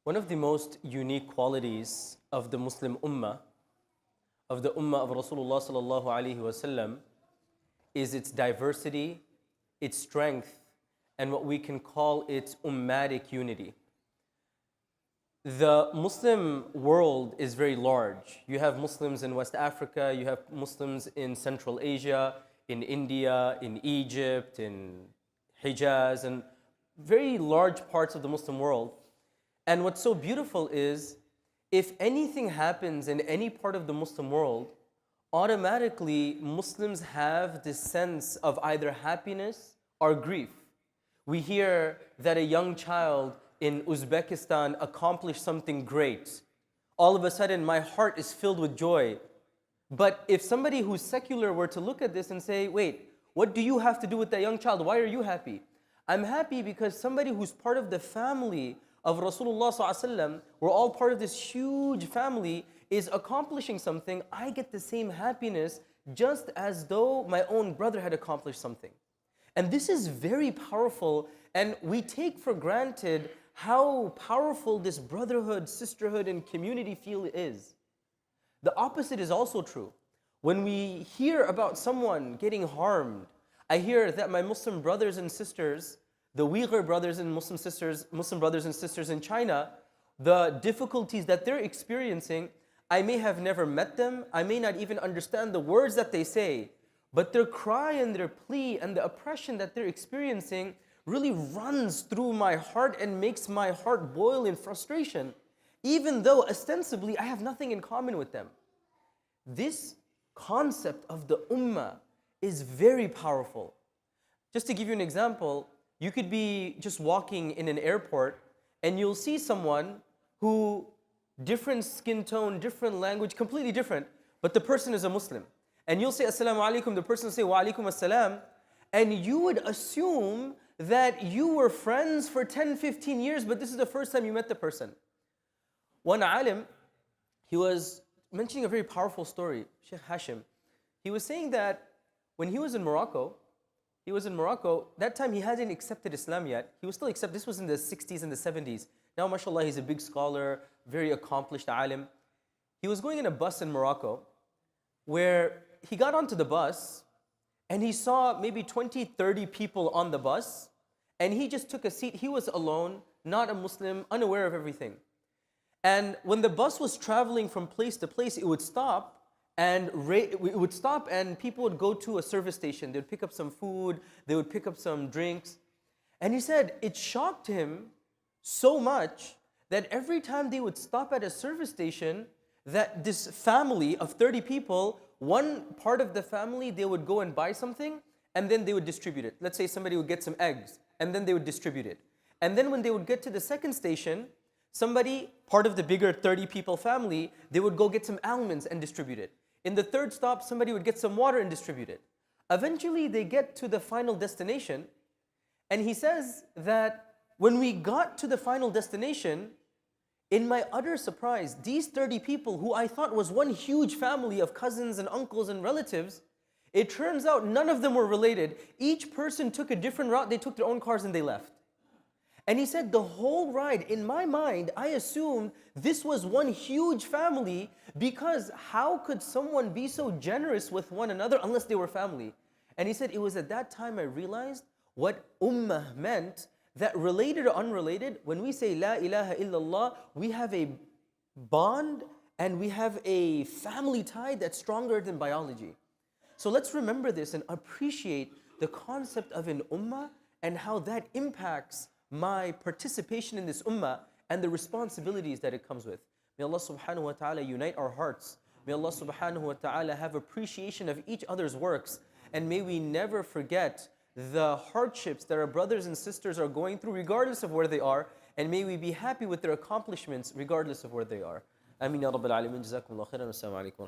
One of the most unique qualities of the Muslim Ummah, of the Ummah of Rasulullah sallallahu alaihi wasallam, is its diversity, its strength, and what we can call its ummatic unity. The Muslim world is very large. You have Muslims in West Africa, you have Muslims in Central Asia, in India, in Egypt, in Hijaz, and very large parts of the Muslim world. And what's so beautiful is, if anything happens in any part of the Muslim world, automatically Muslims have this sense of either happiness or grief. We hear that a young child in Uzbekistan accomplished something great. All of a sudden, my heart is filled with joy. But if somebody who's secular were to look at this and say, wait, what do you have to do with that young child? Why are you happy? I'm happy because somebody who's part of the family of Rasulullah ﷺ, we're all part of this huge family, is accomplishing something. I get the same happiness just as though my own brother had accomplished something. And this is very powerful, and we take for granted how powerful this brotherhood, sisterhood, and community feel is. The opposite is also true. When we hear about someone getting harmed, I hear that my Muslim brothers and sisters, the Uyghur brothers and Muslim brothers and sisters in China, the difficulties that they're experiencing, I may have never met them, I may not even understand the words that they say, but their cry and their plea and the oppression that they're experiencing really runs through my heart and makes my heart boil in frustration, even though ostensibly I have nothing in common with them. This concept of the Ummah is very powerful. Just to give you an example, you could be just walking in an airport and you'll see someone who, different skin tone, different language, completely different, but the person is a Muslim. And you'll say, Assalamu alaikum, the person will say, Wa alaikum assalam, and you would assume that you were friends for 10, 15 years, but this is the first time you met the person. One alim, he was mentioning a very powerful story, Sheikh Hashim. He was saying that when he was in Morocco, that time he hadn't accepted Islam yet. He was still accepted. This was in the 60s and the 70s. Now, mashallah, he's a big scholar, very accomplished alim. He was going in a bus in Morocco where he got onto the bus and he saw maybe 20, 30 people on the bus, and he just took a seat. He was alone, not a Muslim, unaware of everything. And when the bus was traveling from place to place, it would stop, and people would go to a service station. They would pick up some food, they would pick up some drinks. And he said it shocked him so much that every time they would stop at a service station, that this family of 30 people, one part of the family, they would go and buy something, and then they would distribute it. Let's say somebody would get some eggs, and then they would distribute it. And then when they would get to the second station, somebody, part of the bigger 30 people family, they would go get some almonds and distribute it. In the third stop, somebody would get some water and distribute it. Eventually, they get to the final destination, and he says that when we got to the final destination, in my utter surprise, these 30 people who I thought was one huge family of cousins and uncles and relatives, it turns out none of them were related. Each person took a different route, they took their own cars and they left. And he said the whole ride, in my mind, I assumed this was one huge family, because how could someone be so generous with one another unless they were family? And he said it was at that time I realized what Ummah meant, that related or unrelated, when we say La ilaha illallah, we have a bond and we have a family tie that's stronger than biology. So let's remember this and appreciate the concept of an ummah and how that impacts my participation in this ummah and the responsibilities that it comes with. May Allah subhanahu wa ta'ala unite our hearts. May Allah subhanahu wa ta'ala have appreciation of each other's works, and may we never forget the hardships that our brothers and sisters are going through regardless of where they are, and may we be happy with their accomplishments regardless of where they are. Ameen ya Rabbil Alameen. Jazakumullah khairan. Assalamu alaikum.